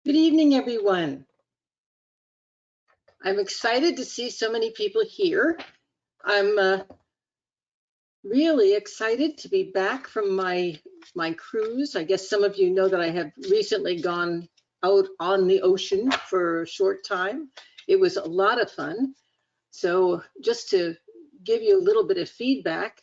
Good evening, everyone. I'm excited to see so many people here. I'm really excited to be back from my cruise. I guess some of you know that I have recently gone out on the ocean for a short time. It was a lot of fun. So just to give you a little bit of feedback,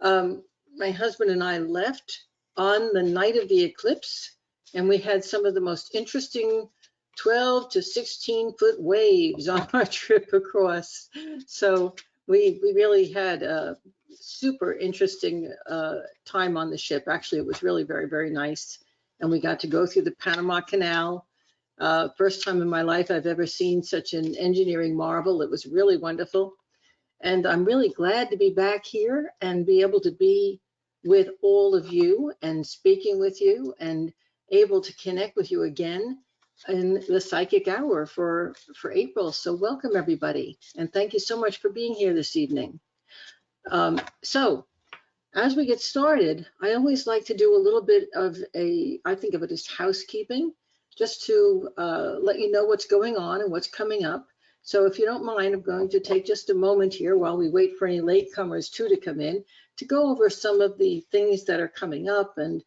my husband and I left on the night of the eclipse, and we had some of the most interesting 12 to 16-foot waves on our trip across. So we really had a super interesting time on the ship. Actually, it was really very, very nice. And we got to go through the Panama Canal. First time in my life I've ever seen such an engineering marvel. It was really wonderful. And I'm really glad to be back here and be able to be with all of you and speaking with you and able to connect with you again in the psychic hour for April. So welcome everybody. And thank you so much for being here this evening. So as we get started, I always like to do a little bit of I think of it as housekeeping, just to let you know what's going on and what's coming up. So if you don't mind, I'm going to take just a moment here while we wait for any latecomers too to come in to go over some of the things that are coming up and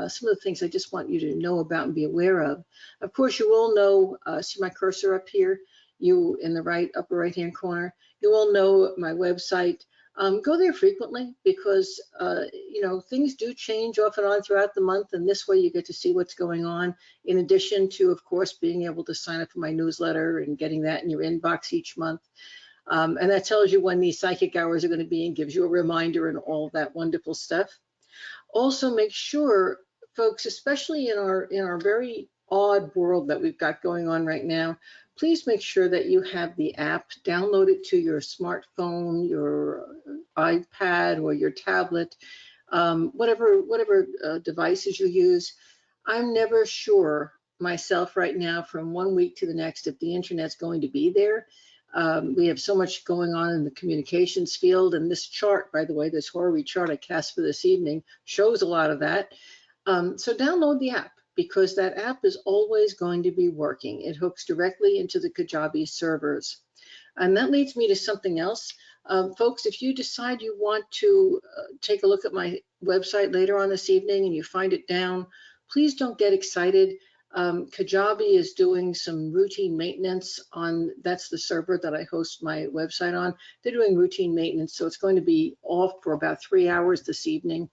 some of the things I just want you to know about and be aware of. Of course, you all know, see my cursor up here, you in the upper right hand corner, you all know my website. Go there frequently because, you know, things do change off and on throughout the month, and this way you get to see what's going on, in addition to, of course, being able to sign up for my newsletter and getting that in your inbox each month. And that tells you when these psychic hours are going to be and gives you a reminder and all that wonderful stuff. Also, make sure, folks, especially in our very odd world that we've got going on right now, please make sure that you have the app, download it to your smartphone, your iPad, or your tablet, whatever devices you use. I'm never sure myself right now from one week to the next if the internet's going to be there. We have so much going on in the communications field, and this chart, by the way, this horary chart I cast for this evening shows a lot of that. So download the app, because that app is always going to be working. It hooks directly into the Kajabi servers. And that leads me to something else. Folks, if you decide you want to take a look at my website later on this evening and you find it down, please don't get excited. Kajabi is doing some routine maintenance on, that's the server that I host my website on. They're doing routine maintenance, so it's going to be off for about 3 hours this evening.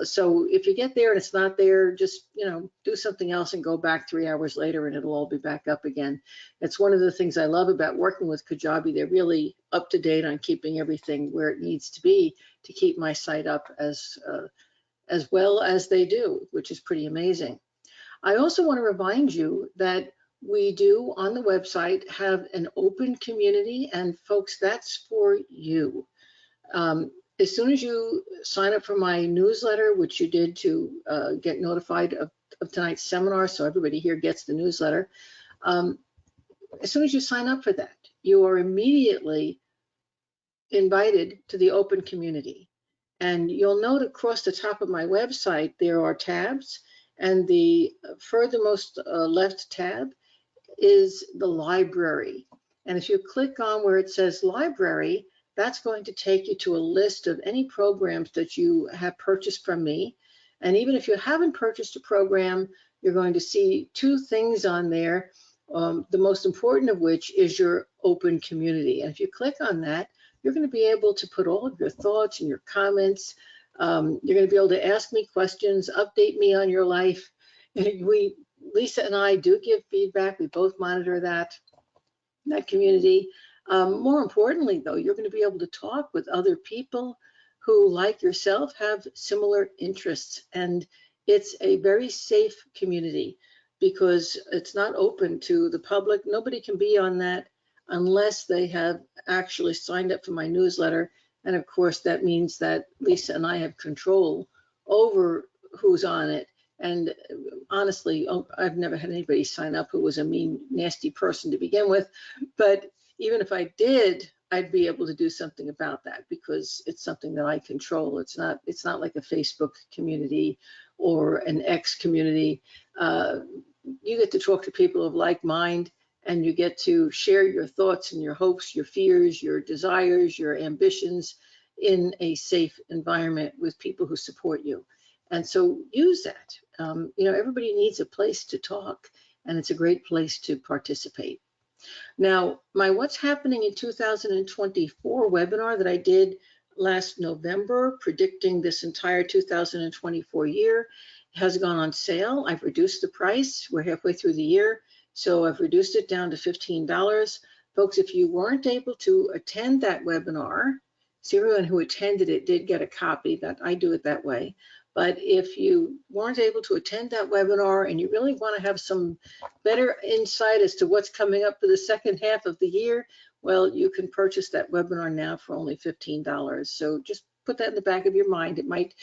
So if you get there and it's not there, just, you know, do something else and go back 3 hours later and it'll all be back up again. It's one of the things I love about working with Kajabi. They're really up to date on keeping everything where it needs to be to keep my site up as well as they do, which is pretty amazing. I also want to remind you that we do on the website have an open community, and folks, that's for you. As soon as you sign up for my newsletter, which you did to get notified of tonight's seminar, so everybody here gets the newsletter, as soon as you sign up for that, you are immediately invited to the open community. And you'll note across the top of my website, there are tabs, and the furthermost left tab is the library. And if you click on where it says library, that's going to take you to a list of any programs that you have purchased from me. And even if you haven't purchased a program, you're going to see two things on there, the most important of which is your open community. And if you click on that, you're going to be able to put all of your thoughts and your comments. You're going to be able to ask me questions, update me on your life. Lisa and I do give feedback. We both monitor that community. More importantly, though, you're going to be able to talk with other people who, like yourself, have similar interests. And it's a very safe community because it's not open to the public. Nobody can be on that unless they have actually signed up for my newsletter. And of course, that means that Lisa and I have control over who's on it. And honestly, I've never had anybody sign up who was a mean, nasty person to begin with. But even if I did, I'd be able to do something about that because it's something that I control. It's not like a Facebook community or an X community. you get to talk to people of like mind, and you get to share your thoughts and your hopes, your fears, your desires, your ambitions in a safe environment with people who support you. And so use that. Everybody needs a place to talk, and it's a great place to participate. Now, my What's Happening in 2024 webinar that I did last November, predicting this entire 2024 year, has gone on sale. I've reduced the price. We're halfway through the year, so I've reduced it down to $15. Folks, if you weren't able to attend that webinar, so everyone who attended it did get a copy. That I do it that way. But if you weren't able to attend that webinar and you really want to have some better insight as to what's coming up for the second half of the year, well, you can purchase that webinar now for only $15. So just put that in the back of your mind. It might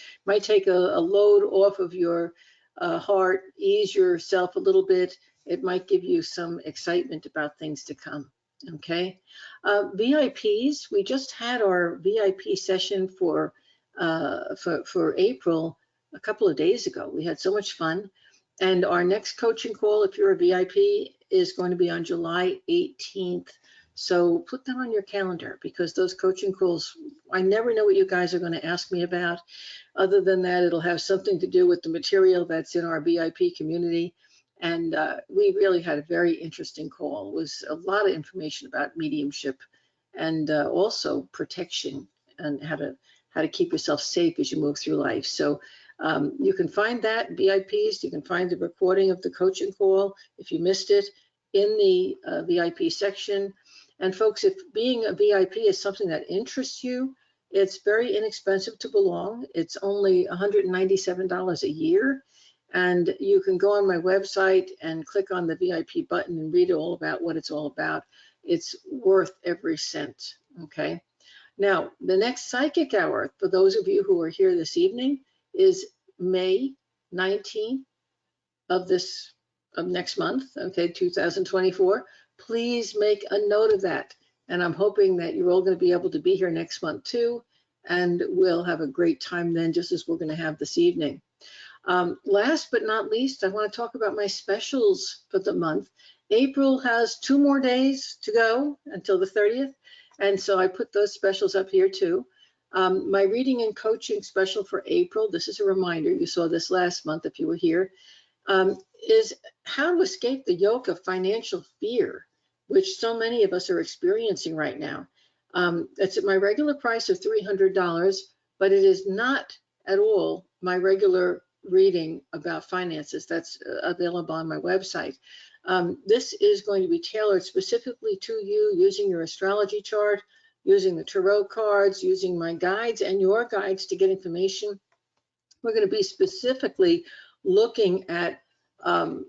take a load off of your heart, ease yourself a little bit. It might give you some excitement about things to come. Okay, VIPs. We just had our VIP session for April a couple of days ago. We had so much fun. And our next coaching call, if you're a VIP, is going to be on July 18th. So put that on your calendar, because those coaching calls, I never know what you guys are going to ask me about. Other than that, it'll have something to do with the material that's in our VIP community. And we really had a very interesting call. It was a lot of information about mediumship and also protection and how to keep yourself safe as you move through life. So you can find that, VIPs. You can find the recording of the coaching call if you missed it in the VIP section. And folks, if being a VIP is something that interests you, it's very inexpensive to belong. It's only $197 a year. And you can go on my website and click on the VIP button and read all about what it's all about. It's worth every cent, okay? Now, the next psychic hour, for those of you who are here this evening, is May 19th of next month, okay, 2024. Please make a note of that. And I'm hoping that you're all going to be able to be here next month too. And we'll have a great time then, just as we're going to have this evening. Last but not least, I want to talk about my specials for the month. April has 2 more days to go until the 30th. And so I put those specials up here too. My reading and coaching special for April, this is a reminder, you saw this last month if you were here, is how to escape the yoke of financial fear, which so many of us are experiencing right now. It's at my regular price of $300, but it is not at all my regular reading about finances that's available on my website. This is going to be tailored specifically to you, using your astrology chart, using the tarot cards, using my guides and your guides to get information. We're going to be specifically looking at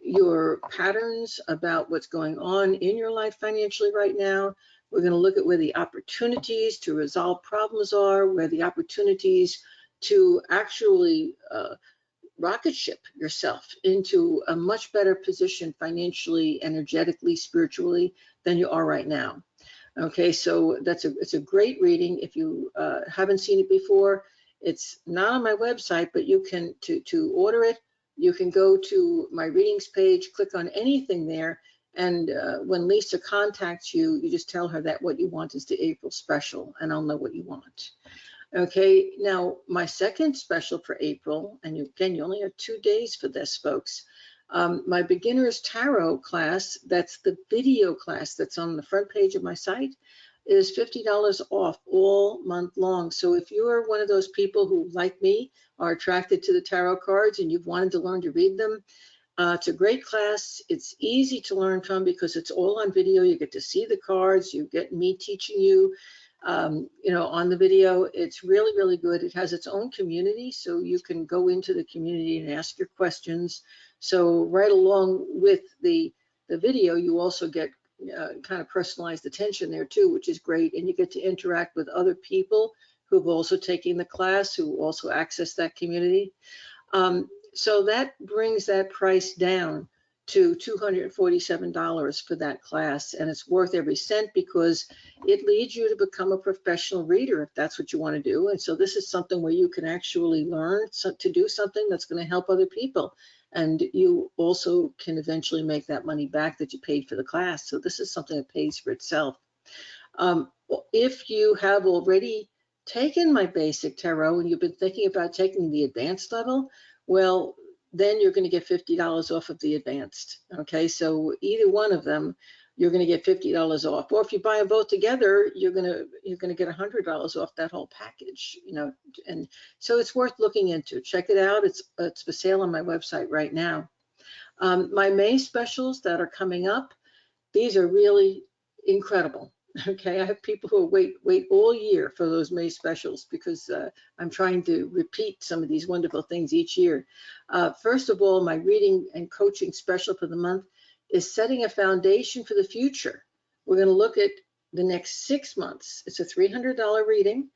your patterns about what's going on in your life financially right now. We're going to look at where the opportunities to resolve problems are, where the opportunities to actually rocket ship yourself into a much better position financially, energetically, spiritually than you are right now. Okay, so it's a great reading. If you haven't seen it before, it's not on my website, but you can, to order it, you can go to my readings page, click on anything there, and when Lisa contacts you, you just tell her that what you want is the April special, and I'll know what you want. Okay, now my second special for April, and again, you only have 2 days for this, folks. My beginner's tarot class, that's the video class that's on the front page of my site, is $50 off all month long. So if you are one of those people who, like me, are attracted to the tarot cards and you've wanted to learn to read them, it's a great class. It's easy to learn from because it's all on video. You get to see the cards, you get me teaching you, on the video. It's really, really good. It has its own community, so you can go into the community and ask your questions. So right along with the video, you also get kind of personalized attention there too, which is great. And you get to interact with other people who've also taken the class, who also access that community. So that brings that price down to $247 for that class, and it's worth every cent because it leads you to become a professional reader if that's what you want to do. And so this is something where you can actually learn to do something that's going to help other people, and you also can eventually make that money back that you paid for the class. So this is something that pays for itself. If you have already taken my basic tarot and you've been thinking about taking the advanced level, well, then you're going to get $50 off of the advanced. Okay, so either one of them, you're going to get $50 off. Or if you buy them both together, you're going to get $100 off that whole package. You know, and so it's worth looking into. Check it out. It's for sale on my website right now. My May specials that are coming up, these are really incredible. Okay, I have people who wait all year for those May specials because I'm trying to repeat some of these wonderful things each year. First of all, my reading and coaching special for the month is setting a foundation for the future. We're going to look at the next 6 months. It's a $300 reading,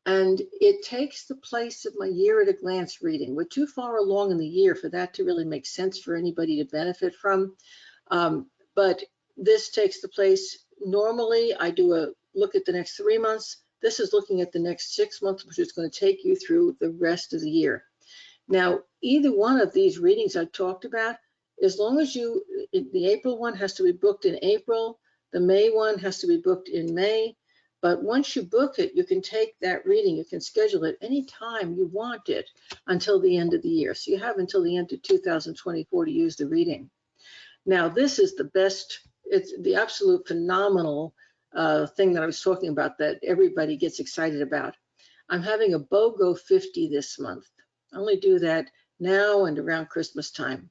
and it takes the place of my year at a glance reading. We're too far along in the year for that to really make sense for anybody to benefit from. But this takes the place. Normally, I do a look at the next 3 months. This is looking at the next 6 months, which is going to take you through the rest of the year. Now, either one of these readings I've talked about, as long as the April one has to be booked in April, the May one has to be booked in May. But once you book it, you can take that reading, you can schedule it anytime you want it until the end of the year. So you have until the end of 2024 to use the reading. Now, this is the best, it's the absolute phenomenal thing that I was talking about that everybody gets excited about. I'm having a BOGO 50 this month. I only do that now and around Christmas time.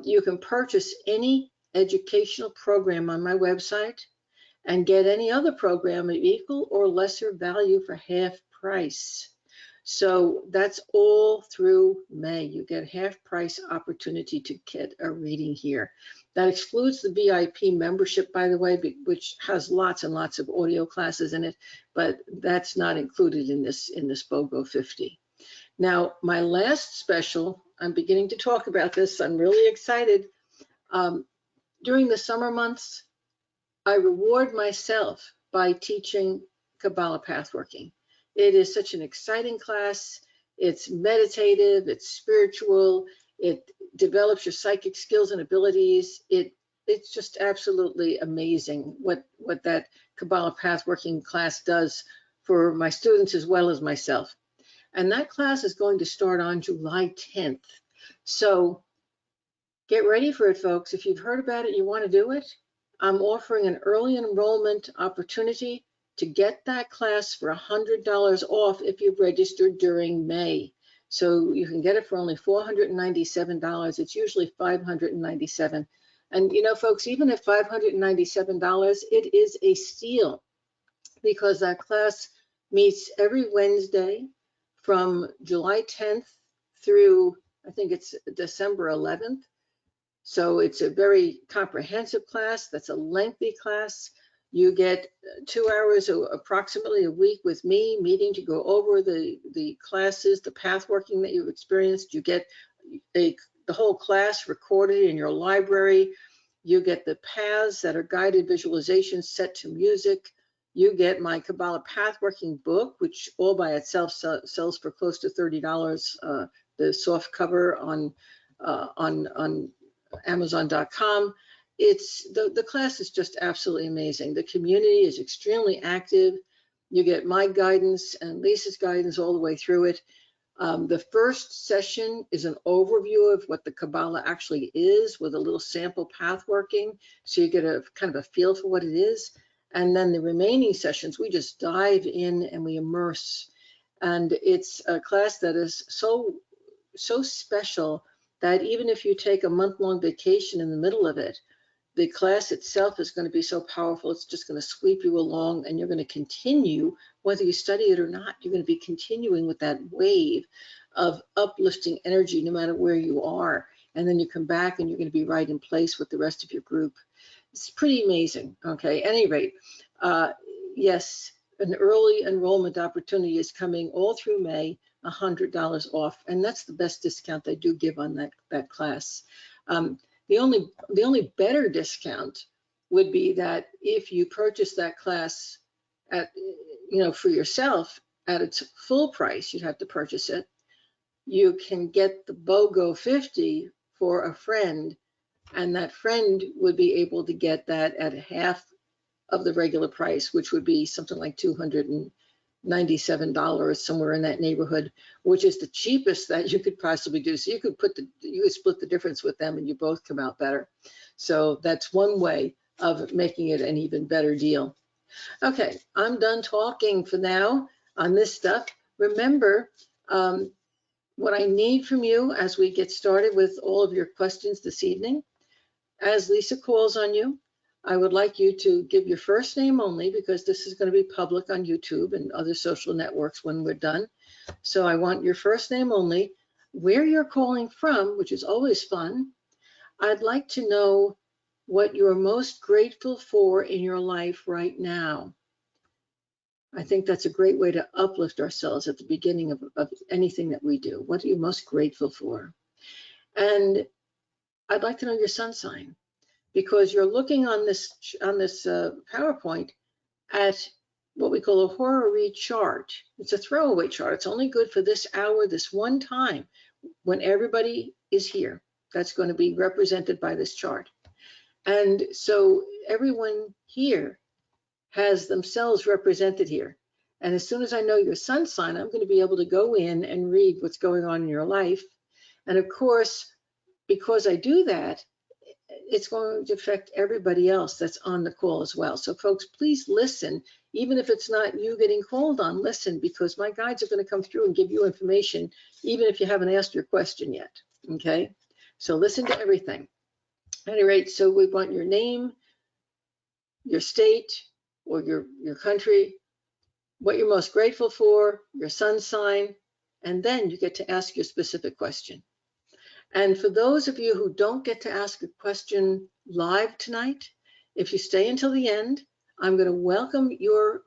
You can purchase any educational program on my website and get any other program of equal or lesser value for half price. So that's all through May. You get half price opportunity to get a reading here. That excludes the VIP membership, by the way, which has lots and lots of audio classes in it, but that's not included in this BOGO 50. Now, my last special, I'm beginning to talk about this. I'm really excited. During the summer months, I reward myself by teaching Kabbalah Pathworking. It is such an exciting class. It's meditative, it's spiritual, it develops your psychic skills and abilities. It's just absolutely amazing what that Kabbalah Pathworking class does for my students as well as myself. And that class is going to start on July 10th. So get ready for it, folks. If you've heard about it, you want to do it, I'm offering an early enrollment opportunity to get that class for $100 off if you've registered during May. So you can get it for only $497. It's usually $597. And you know, folks, even at $597, it is a steal because that class meets every Wednesday from July 10th through, I think it's December 11th. So it's a very comprehensive class. That's a lengthy class. You get 2 hours approximately a week with me, meeting to go over the classes, the pathworking that you've experienced. You get the whole class recorded in your library. You get the paths that are guided visualizations set to music. You get my Kabbalah Pathworking book, which all by itself sells for close to $30. The soft cover on Amazon.com. The class is just absolutely amazing. The community is extremely active. You get my guidance and Lisa's guidance all the way through it. The first session is an overview of what the Kabbalah actually is with a little sample pathworking, so you get a kind of a feel for what it is. And then the remaining sessions, we just dive in and we immerse. And it's a class that is so special that even if you take a month-long vacation in the middle of it, the class itself is going to be so powerful, it's just going to sweep you along, and you're going to continue, whether you study it or not, you're going to be continuing with that wave of uplifting energy no matter where you are. And then you come back and you're going to be right in place with the rest of your group. It's pretty amazing. Okay, at any rate, yes, an early enrollment opportunity is coming all through May, $100 off, and that's the best discount they do give on that class. The only better discount would be that if you purchase that class at, for yourself at its full price, you'd have to purchase it. You can get the BOGO 50 for a friend, and that friend would be able to get that at half of the regular price, which would be something like $297, somewhere in that neighborhood, which is the cheapest that you could possibly do. So you could split the difference with them and you both come out better. So that's one way of making it an even better deal. Okay, I'm done talking for now on this stuff. Remember, what I need from you as we get started with all of your questions this evening, as Lisa calls on you, I would like you to give your first name only, because this is going to be public on YouTube and other social networks when we're done. So I want your first name only, where you're calling from, which is always fun. I'd like to know what you're most grateful for in your life right now. I think that's a great way to uplift ourselves at the beginning of anything that we do. What are you most grateful for? And I'd like to know your sun sign, because you're looking on this PowerPoint at what we call a horary chart. It's a throwaway chart. It's only good for this hour, this one time, when everybody is here. That's going to be represented by this chart. And so everyone here has themselves represented here. And as soon as I know your sun sign, I'm going to be able to go in and read what's going on in your life. And of course, because I do that, it's going to affect everybody else that's on the call as well. So folks, please listen. Even if it's not you getting called on, listen, because my guides are going to come through and give you information, even if you haven't asked your question yet. Okay, so listen to everything. At any rate, so we want your name, your state, or your country, what you're most grateful for, your sun sign, and then you get to ask your specific question. And for those of you who don't get to ask a question live tonight, if you stay until the end, I'm going to welcome your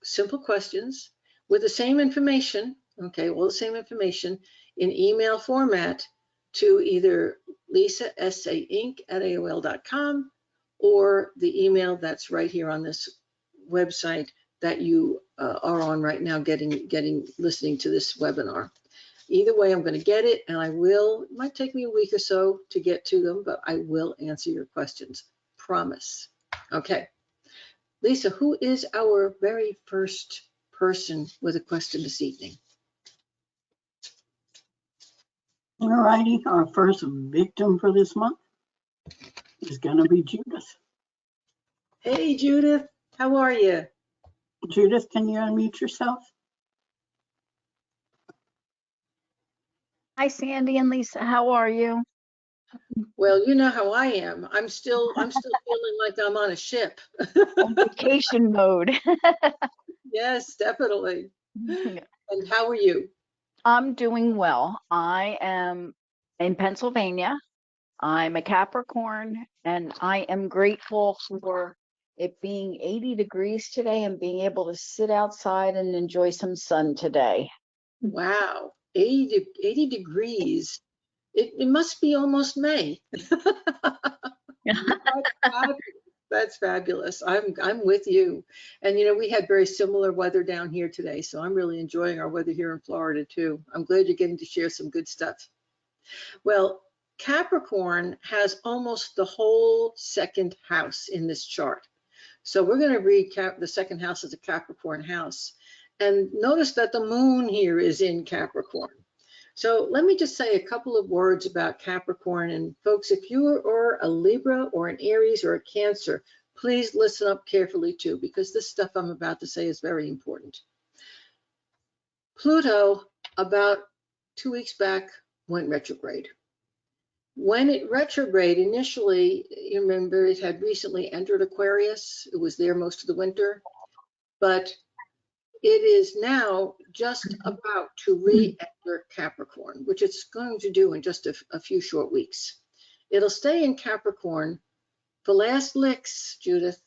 simple questions with the same information, okay, all the same information in email format to either lisasa.inc@aol.com or the email that's right here on this website that you are on right now, listening to this webinar. Either way, I'm going to get it, and it might take me a week or so to get to them, but I will answer your questions. Promise. Okay. Lisa, who is our very first person with a question this evening? All righty, our first victim for this month is going to be Judith. Hey, Judith, how are you? Judith, can you unmute yourself? Hi, Sandy and Lisa. How are you? Well, you know how I am. I'm still feeling like I'm on a ship. On vacation mode. Yes, definitely. And how are you? I'm doing well. I am in Pennsylvania. I'm a Capricorn, and I am grateful for it being 80 degrees today and being able to sit outside and enjoy some sun today. Wow, 80 degrees. It must be almost May. That's fabulous. I'm with you. And we had very similar weather down here today, so I'm really enjoying our weather here in Florida too. I'm glad you're getting to share some good stuff. Well, Capricorn has almost the whole second house in this chart. So we're going to read the second house as a Capricorn house. And notice that the moon here is in Capricorn. So let me just say a couple of words about Capricorn. And folks, if you are a Libra or an Aries or a Cancer, please listen up carefully too, because this stuff I'm about to say is very important. Pluto, about 2 weeks back, went retrograde. When it retrograde, initially, you remember it had recently entered Aquarius. It was there most of the winter, but it is now just about to re-enter Capricorn, which it's going to do in just a few short weeks. It'll stay in Capricorn for last licks, Judith,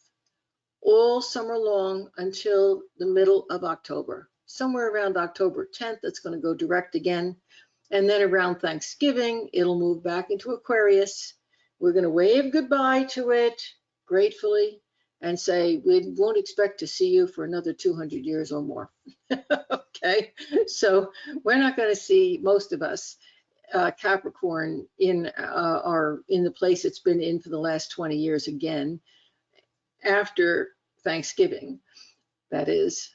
all summer long until the middle of October. Somewhere around October 10th, it's going to go direct again. And then around Thanksgiving, it'll move back into Aquarius, We're going to wave goodbye to it gratefully and say, we won't expect to see you for another 200 years or more. Okay, so we're not going to see, most of us, Capricorn in the place it's been in for the last 20 years again after Thanksgiving. That is,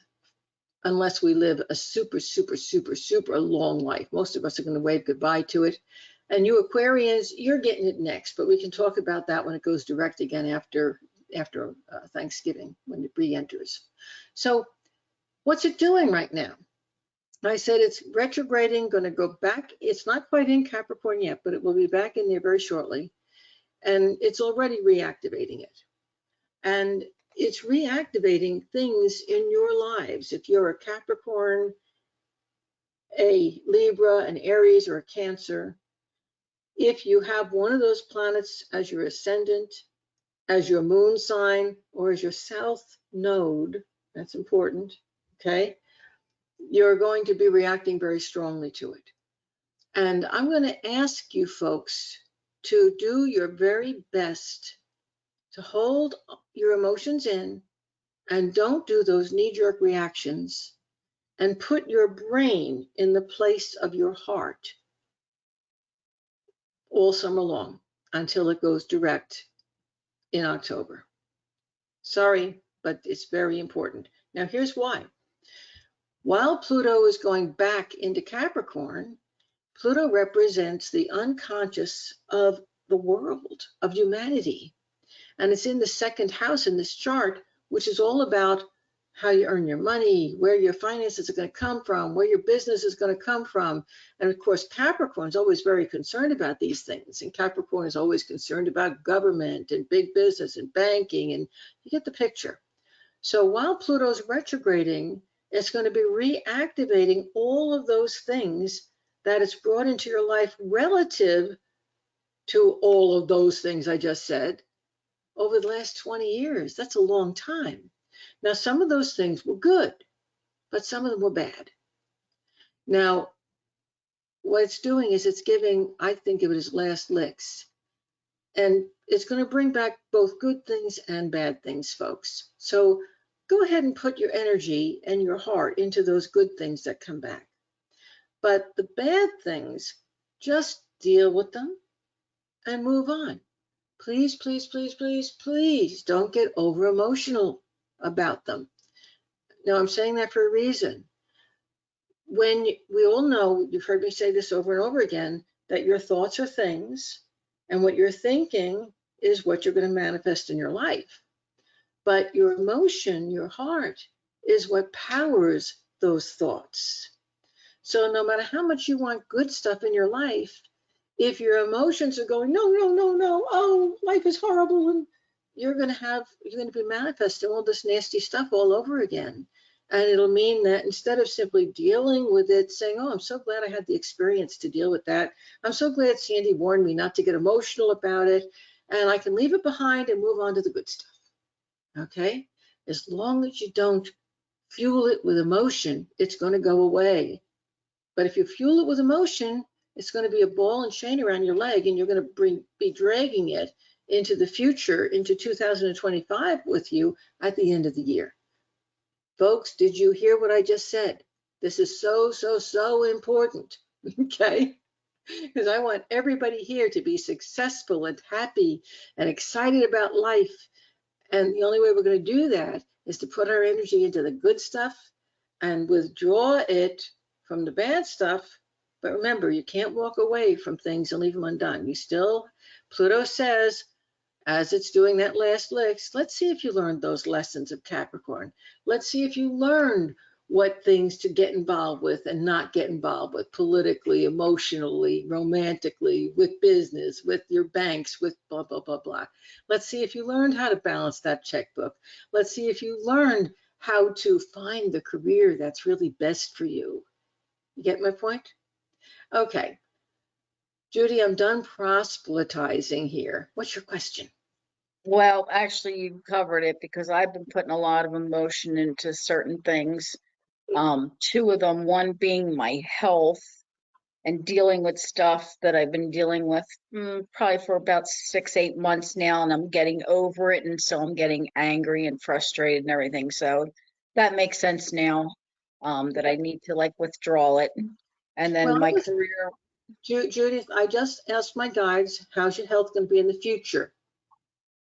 unless we live a super, super, super, super long life. Most of us are going to wave goodbye to it. And you Aquarians, you're getting it next, but we can talk about that when it goes direct again after Thanksgiving, when it re-enters. So what's it doing right now? I said it's retrograding, going to go back. It's not quite in Capricorn yet, but it will be back in there very shortly. And it's already reactivating it. And it's reactivating things in your lives. If you're a Capricorn, a Libra, an Aries, or a Cancer, if you have one of those planets as your ascendant, as your moon sign, or as your south node, that's important, okay? You're going to be reacting very strongly to it. And I'm going to ask you folks to do your very best to hold your emotions in and don't do those knee-jerk reactions, and put your brain in the place of your heart all summer long until it goes direct in October. Sorry, but it's very important. Now here's why. While Pluto is going back into Capricorn, Pluto represents the unconscious of the world, of humanity. And it's in the second house in this chart, which is all about how you earn your money, where your finances are going to come from, where your business is going to come from. And of course, Capricorn is always very concerned about these things. And Capricorn is always concerned about government and big business and banking. And you get the picture. So while Pluto's retrograding, it's going to be reactivating all of those things that it's brought into your life relative to all of those things I just said over the last 20 years. That's a long time. Now, some of those things were good, but some of them were bad. Now, what it's doing is it's giving, I think of it as last licks. And it's going to bring back both good things and bad things, folks. So go ahead and put your energy and your heart into those good things that come back. But the bad things, just deal with them and move on. Please, please, please, please, please don't get over emotional about them. Now, I'm saying that for a reason. When we all know, you've heard me say this over and over again, that your thoughts are things, and what you're thinking is what you're going to manifest in your life. But your emotion, your heart, is what powers those thoughts. So no matter how much you want good stuff in your life, if your emotions are going, no, no, no, no, oh, life is horrible, and you're going to be manifesting all this nasty stuff all over again. And it'll mean that instead of simply dealing with it, saying, oh, I'm so glad I had the experience to deal with that. I'm so glad Sandy warned me not to get emotional about it, and I can leave it behind and move on to the good stuff. Okay? As long as you don't fuel it with emotion, it's going to go away. But if you fuel it with emotion, it's going to be a ball and chain around your leg, and you're going to be dragging it into the future, into 2025 with you at the end of the year. Folks, did you hear what I just said? This is so, so, so important, okay? Because I want everybody here to be successful and happy and excited about life. And the only way we're going to do that is to put our energy into the good stuff and withdraw it from the bad stuff. But remember, you can't walk away from things and leave them undone. You still, Pluto says, as it's doing that last licks, let's see if you learned those lessons of Capricorn. Let's see if you learned what things to get involved with and not get involved with politically, emotionally, romantically, with business, with your banks, with blah, blah, blah, blah. Let's see if you learned how to balance that checkbook. Let's see if you learned how to find the career that's really best for you. You get my point? Okay. Judy, I'm done proselytizing here. What's your question? Well, actually, you covered it because I've been putting a lot of emotion into certain things. Two of them, one being my health. and dealing with stuff that I've been dealing with probably for about 6, 8 months now, and I'm getting over it, and so I'm getting angry and frustrated and everything. So that makes sense now, that I need to like withdraw it. And then Well, my career, Judith, I just asked my guides, how's your health going to be in the future?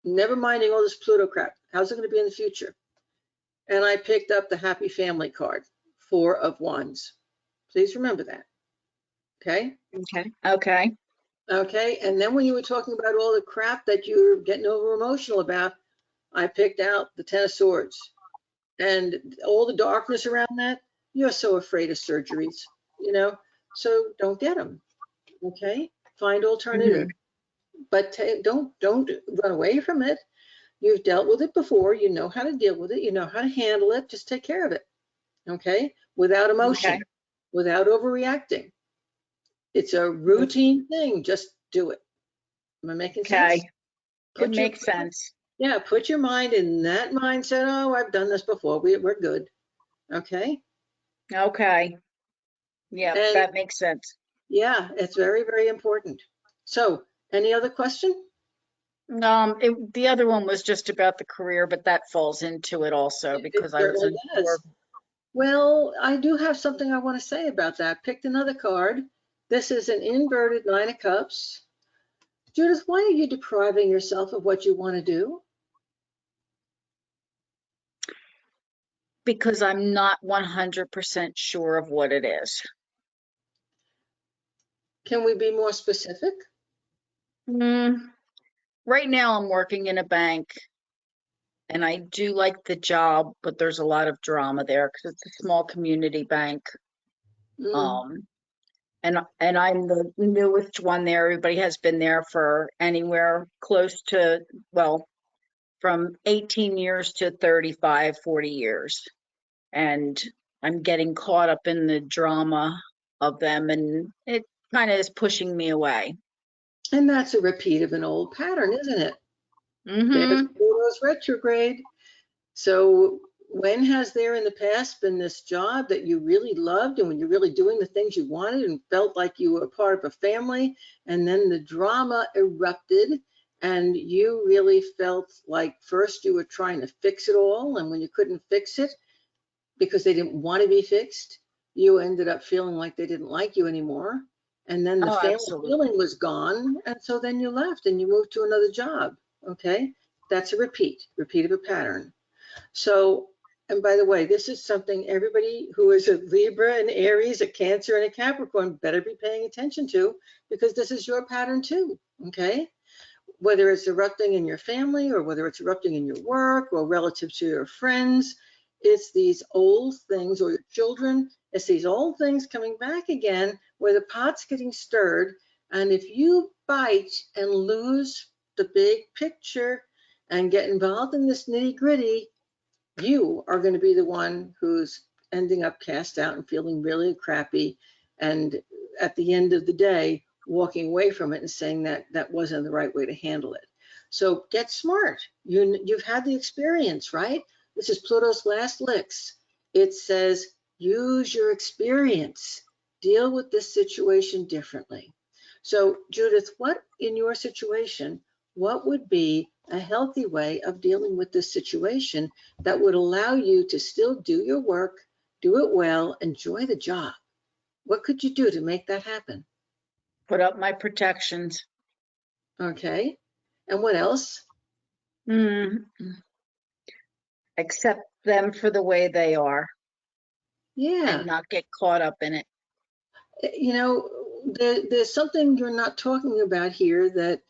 Never minding all this Pluto crap. How's it going to be in the future? And I picked up the Happy Family card, 4 of Wands. Please remember that. Okay. okay. Okay. And then when you were talking about all the crap that you're getting over emotional about, I picked out the 10 of Swords and all the darkness around that. You're so afraid of surgeries, you know, so don't get them. Okay. Find alternative, but don't run away from it. You've dealt with it before. You know how to deal with it. You know how to handle it. Just take care of it. Okay. Without emotion, Okay. without overreacting. It's a routine thing. Just do it. Am I making sense? Okay. It makes sense. Yeah, put your mind in that mindset. Oh, I've done this before. We're good. Okay. Okay. Yeah, And that makes sense. yeah, it's very, very important. So, any other question? The other one was just about the career, but that falls into it also It because I was certainly unsure. does. Well, I do have something I want to say about that. Picked another card. This is an inverted 9 of Cups. Judith, why are you depriving yourself of what you want to do? Because I'm not 100% sure of what it is. Can we be more specific? Right now, I'm working in a bank, and I do like the job, but there's a lot of drama there because it's a small community bank. Mm. Um, and I'm the newest one there. Everybody has been there for anywhere close to, well, from 18 years to 35, 40 years. And I'm getting caught up in the drama of them, and it kind of is pushing me away. And that's a repeat of an old pattern, isn't it? There's Mm-hmm. Pluto's retrograde. So when has there in the past been this job that you really loved and when you're really doing the things you wanted and felt like you were a part of a family, and then the drama erupted and you really felt like first you were trying to fix it all, and when you couldn't fix it because they didn't want to be fixed, you ended up feeling like they didn't like you anymore. And then the Oh, family absolutely. feeling was gone. And so then you left and you moved to another job. Okay. That's a repeat of a pattern. So, and by the way, this is something everybody who is a Libra, and Aries, a Cancer, and a Capricorn better be paying attention to, because this is your pattern too. Okay. Whether it's erupting in your family or whether it's erupting in your work or relative to your friends, it's these old things, or your children, it's these old things coming back again where the pot's getting stirred. And if you bite and lose the big picture and get involved in this nitty gritty, you are going to be the one who's ending up cast out and feeling really crappy. And at the end of the day, walking away from it and saying that that wasn't the right way to handle it. So get smart. You've had the experience, right? This is Pluto's last licks. It says, use your experience, deal with this situation differently. So Judith, what in your situation, what would be a healthy way of dealing with this situation that would allow you to still do your work, do it well, enjoy the job? What could you do to make that happen? Put up my protections. Okay. And what else? Mm. Accept them for the way they are Yeah. and not get caught up in it. You know, there's something you're not talking about here that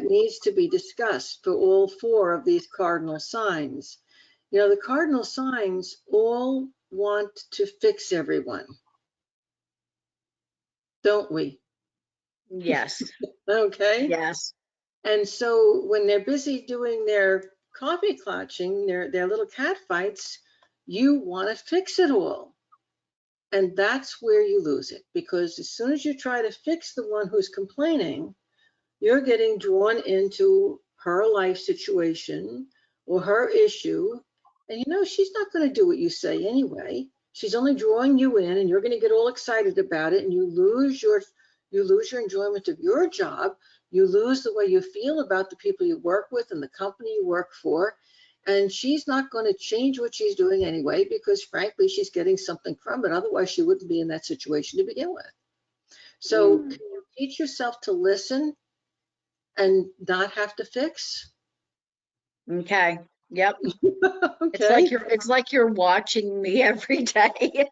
needs to be discussed for all 4 of these cardinal signs. You know, the cardinal signs all want to fix everyone, don't we? Yes. Okay. Yes. And so when they're busy doing their coffee clutching, their little cat fights, you want to fix it all. And that's where you lose it, because as soon as you try to fix the one who's complaining, you're getting drawn into her life situation or her issue. And you know, she's not going to do what you say anyway. She's only drawing you in, and you're going to get all excited about it, and you lose your enjoyment of your job. You lose the way you feel about the people you work with and the company you work for. And she's not going to change what she's doing anyway, because frankly, she's getting something from it. Otherwise, she wouldn't be in that situation to begin with. So can you teach yourself to listen and not have to fix? Okay. Yep. Okay. It's like you're watching me every day.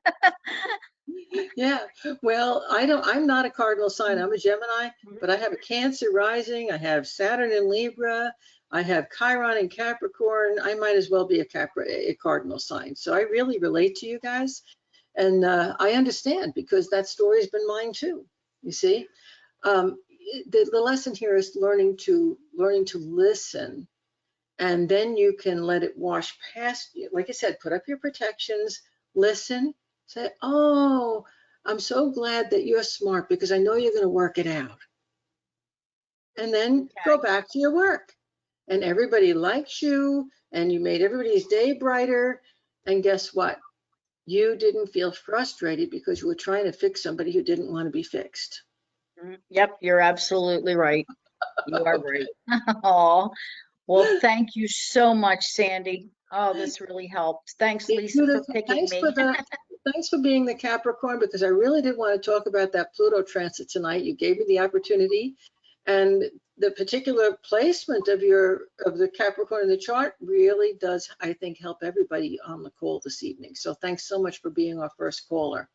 Yeah. Well, I'm not a cardinal sign. I'm a Gemini, but I have a Cancer rising. I have Saturn in Libra. I have Chiron in Capricorn. I might as well be a cardinal sign. So I really relate to you guys. And I understand, because that story's been mine too. You see, the lesson here is learning to listen, and then you can let it wash past you. Like I said, put up your protections, listen, say, oh, I'm so glad that you're smart, because I know you're going to work it out. And then go back to your work. And everybody likes you, and you made everybody's day brighter. And guess what? You didn't feel frustrated because you were trying to fix somebody who didn't want to be fixed. Yep, you're absolutely right. You are Okay. right. Oh, well, thank you so much, Sandy. Oh, this really helped. Thanks, Lisa, for picking me. Thanks for being the Capricorn, because I really did want to talk about that Pluto transit tonight. You gave me the opportunity, and the particular placement of the Capricorn in the chart really does, I think, help everybody on the call this evening. So thanks so much for being our first caller.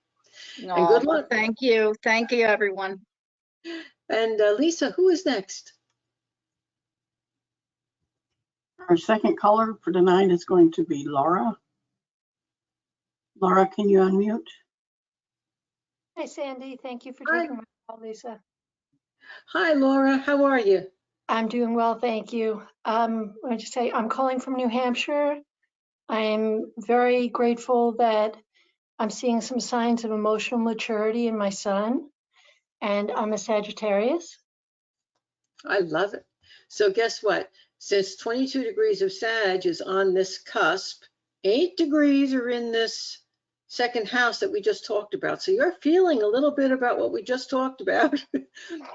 And good luck. Thank you. Thank you, everyone. And Lisa, who is next? Our second caller for tonight is going to be Laura. Laura, can you unmute? Hi, Sandy. Thank you for Hi. taking my call, Lisa. Hi, Laura. How are you? I'm doing well, thank you. I just say I'm calling from New Hampshire. I'm very grateful that I'm seeing some signs of emotional maturity in my son, and I'm a Sagittarius. I love it. So guess what? Since 22 degrees of Sag is on this cusp, 8 degrees are in this second house that we just talked about. So you're feeling a little bit about what we just talked about,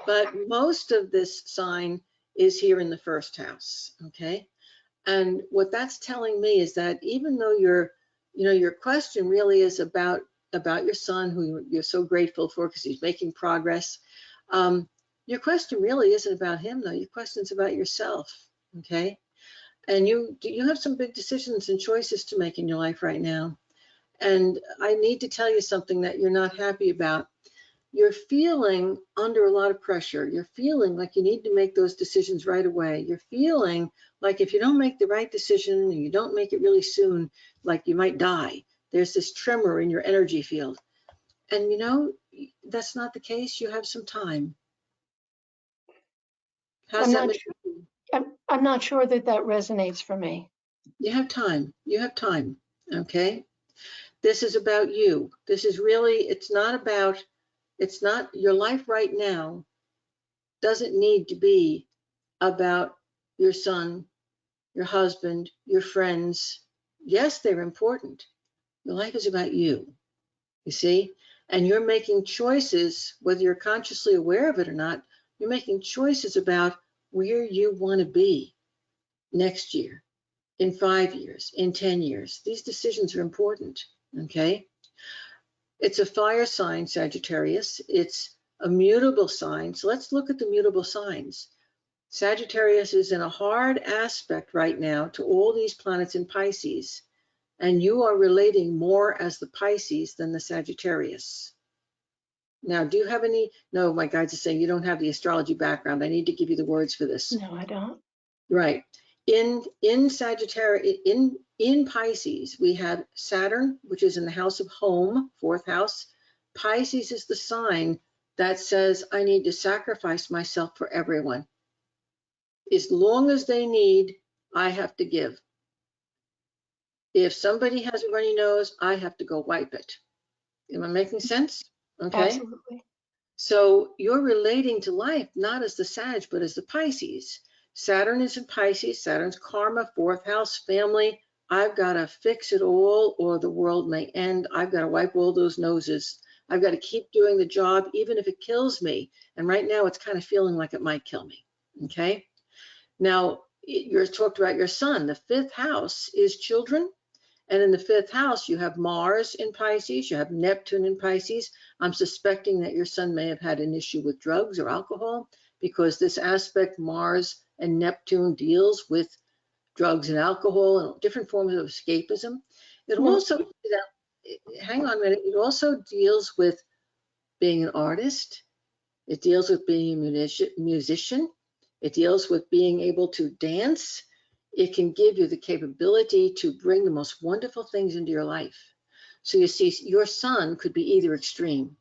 but most of this sign is here in the first house, okay? And what that's telling me is that even though your question really is about your son, who you're so grateful for because he's making progress, your question really isn't about him, though. Your question's about yourself, okay? And you have some big decisions and choices to make in your life right now. And I need to tell you something that you're not happy about. You're feeling under a lot of pressure. You're feeling like you need to make those decisions right away. You're feeling like if you don't make the right decision and you don't make it really soon, like you might die. There's this tremor in your energy field. And that's not the case. You have some time. How's that? I'm not sure that resonates for me. You have time. You have time. Okay. This is about you. This is really, it's not your life right now doesn't need to be about your son, your husband, your friends. Yes, they're important. Your life is about you see? And you're making choices, whether you're consciously aware of it or not, you're making choices about where you want to be next year, in 5 years, in 10 years. These decisions are important, okay? It's a fire sign, Sagittarius. It's a mutable sign. So let's look at the mutable signs. Sagittarius is in a hard aspect right now to all these planets in Pisces, and you are relating more as the Pisces than the Sagittarius. Now, do you have any? No, my guides are saying you don't have the astrology background. I need to give you the words for this. No, I don't. Right. In Sagittarius, in Pisces, we have Saturn, which is in the house of home, fourth house. Pisces is the sign that says, I need to sacrifice myself for everyone. As long as they need, I have to give. If somebody has a runny nose, I have to go wipe it. Am I making sense? Okay. Absolutely. So you're relating to life, not as the Sag, but as the Pisces. Saturn is in Pisces. Saturn's karma, fourth house, family, I've got to fix it all or the world may end. I've got to wipe all those noses. I've got to keep doing the job, even if it kills me. And right now it's kind of feeling like it might kill me. Okay. Now, you're talked about your son. The fifth house is children. And in the fifth house, you have Mars in Pisces, you have Neptune in Pisces. I'm suspecting that your son may have had an issue with drugs or alcohol, because this aspect, Mars and Neptune, deals with drugs and alcohol and different forms of escapism. It No. also, hang on a minute, it also deals with being an artist. It deals with being a musician. It deals with being able to dance. It can give you the capability to bring the most wonderful things into your life. So you see, your son could be either extreme.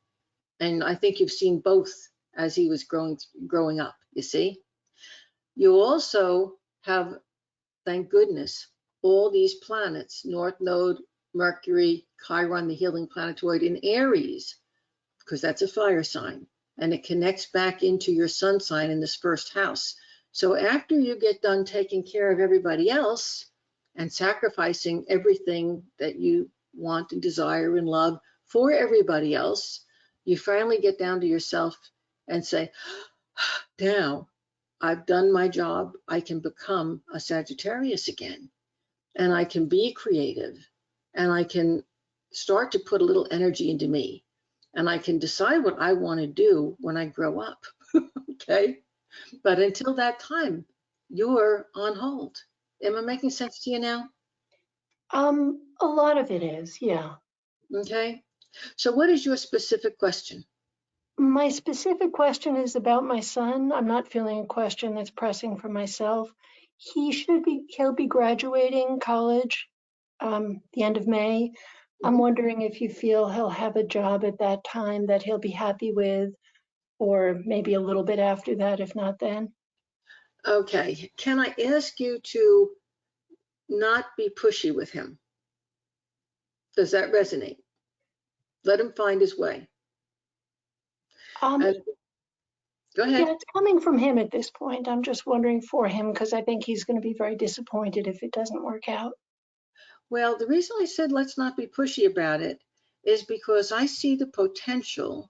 And I think you've seen both as he was growing up, you see. You also have, thank goodness, all these planets, North Node, Mercury, Chiron, the healing planetoid in Aries, because that's a fire sign. And it connects back into your sun sign in this first house. So after you get done taking care of everybody else and sacrificing everything that you want and desire and love for everybody else, you finally get down to yourself and say, now I've done my job. I can become a Sagittarius again, and I can be creative, and I can start to put a little energy into me, and I can decide what I want to do when I grow up. Okay. But until that time, you're on hold. Am I making sense to you now? A lot of it is, yeah. Okay. So what is your specific question? My specific question is about my son. I'm not feeling a question that's pressing for myself. He'll be graduating college the end of May. I'm wondering if you feel he'll have a job at that time that he'll be happy with, or maybe a little bit after that, if not then. Okay. Can I ask you to not be pushy with him? Does that resonate? Let him find his way. And go ahead. Yeah, it's coming from him at this point. I'm just wondering for him because I think he's going to be very disappointed if it doesn't work out. Well, the reason I said let's not be pushy about it is because I see the potential,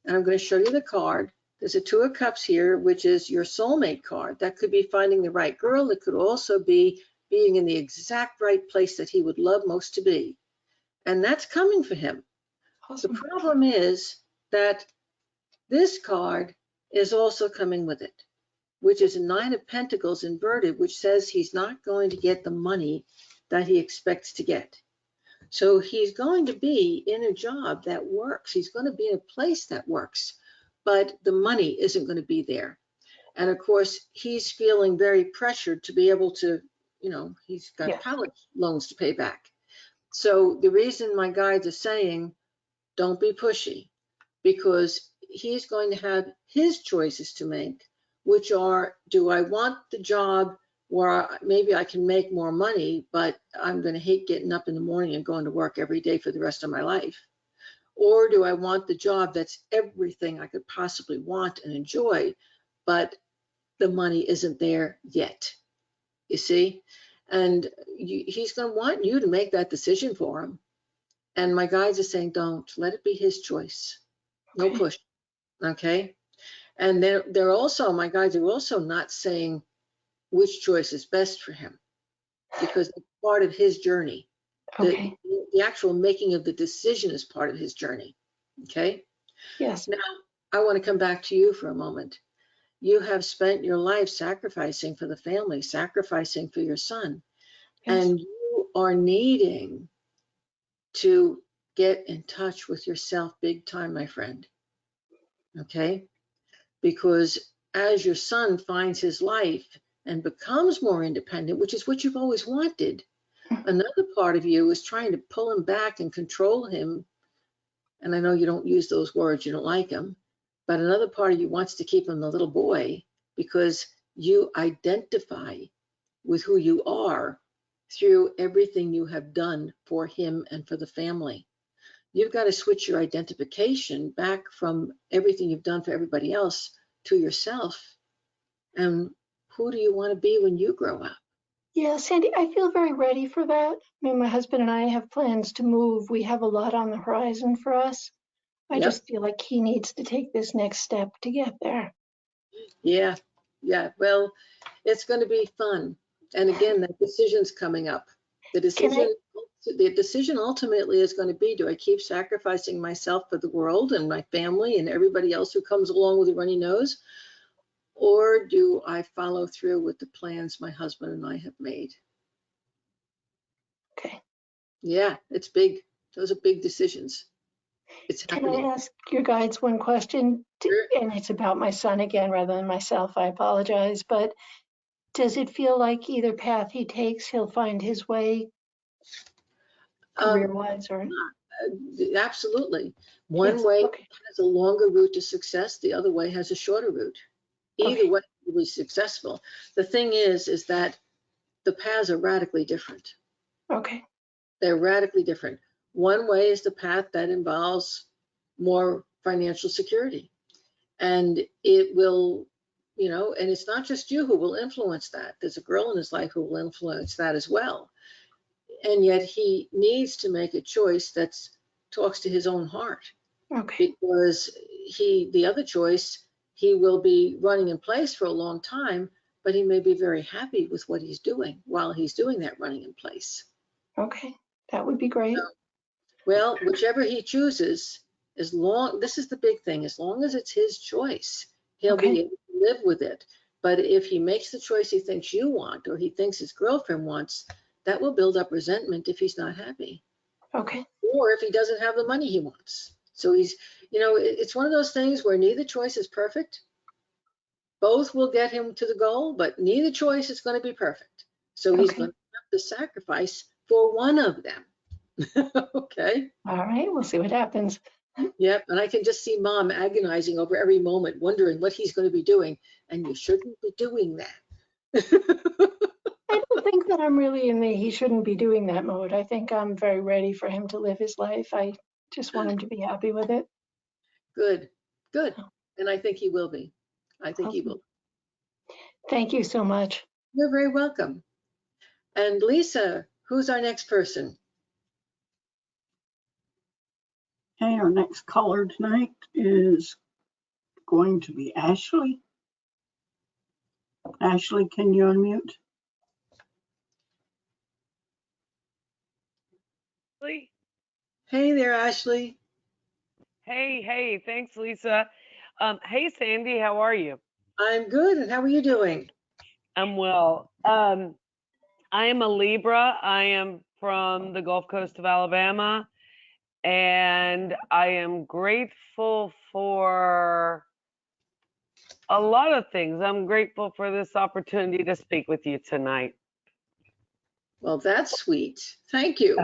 and I'm going to show you the card. There's a Two of Cups here, which is your soulmate card. That could be finding the right girl. It could also be being in the exact right place that he would love most to be. And that's coming for him. The Awesome. problem is that this card is also coming with it, which is a Nine of Pentacles inverted, which says he's not going to get the money that he expects to get. So he's going to be in a job that works. He's going to be in a place that works, but the money isn't going to be there. And of course, he's feeling very pressured to be able to, he's got Yeah. college loans to pay back. So the reason my guides are saying, don't be pushy, because he's going to have his choices to make, which are, do I want the job where maybe I can make more money, but I'm going to hate getting up in the morning and going to work every day for the rest of my life? Or do I want the job that's everything I could possibly want and enjoy, but the money isn't there yet? You see? And he's going to want you to make that decision for him. And my guides are saying, don't let it be his choice. No Okay. push. Okay. And they're also, my guides are also not saying which choice is best for him, because it's part of his journey. Okay. The actual making of the decision is part of his journey. Okay. Yes. Now, I want to come back to you for a moment. You have spent your life sacrificing for the family, sacrificing for your son, Yes. and you are needing to get in touch with yourself big time, my friend. Okay. Because as your son finds his life and becomes more independent, which is what you've always wanted, another part of you is trying to pull him back and control him. And I know you don't use those words, you don't like him, but another part of you wants to keep him the little boy, because you identify with who you are through everything you have done for him and for the family. You've got to switch your identification back from everything you've done for everybody else to yourself. And who do you want to be when you grow up? Yeah, Sandy, I feel very ready for that. I mean, my husband and I have plans to move. We have a lot on the horizon for us. I Yep. just feel like he needs to take this next step to get there. Yeah. Yeah. Well, it's going to be fun. And again, that decision's coming up. The Can I, decision ultimately is going to be, do I keep sacrificing myself for the world and my family and everybody else who comes along with a runny nose? Or do I follow through with the plans my husband and I have made? okay. Yeah, it's big. Those are big decisions. It's Can I happening. ask your guides one question? Sure. And it's about my son again rather than myself. I apologize. But does it feel like either path he takes, he'll find his way Um, career-wise or? Absolutely. One Yes. way Okay. has a longer route to success. The other way has a shorter route. Either Okay. way will be successful. The thing is that the paths are radically different. Okay. They're radically different. One way is the path that involves more financial security. And it will, and it's not just you who will influence that. There's a girl in his life who will influence that as well. And yet he needs to make a choice that talks to his own heart, Okay. because the other choice, he will be running in place for a long time, but he may be very happy with what he's doing while he's doing that running in place. Okay. That would be great. Well, whichever he chooses, this is the big thing, as long as it's his choice, he'll Okay. be able to live with it. But if he makes the choice he thinks you want, or he thinks his girlfriend wants, that will build up resentment if he's not happy, Okay. or if he doesn't have the money he wants. So it's one of those things where neither choice is perfect. Both will get him to the goal, but neither choice is going to be perfect. So he's Okay. going to have to sacrifice for one of them. Okay. All right. We'll see what happens. Yep. And I can just see mom agonizing over every moment, wondering what he's going to be doing. And you shouldn't be doing that. I don't think that I'm really in the he shouldn't be doing that mode. I think I'm very ready for him to live his life. I just want him to be happy with it. Good. Good. And I think he will be. I think he Awesome. will. Thank you so much. You're very welcome. And Lisa, who's our next person? Okay, our next caller tonight is going to be Ashley. Ashley, can you unmute? Hey there, Ashley. Hey, thanks, Lisa. Hey, Sandy, how are you? I'm good. And how are you doing? I'm well. I am a Libra. I am from the Gulf Coast of Alabama, and I am grateful for a lot of things. I'm grateful for this opportunity to speak with you tonight. Well, that's sweet. Thank you.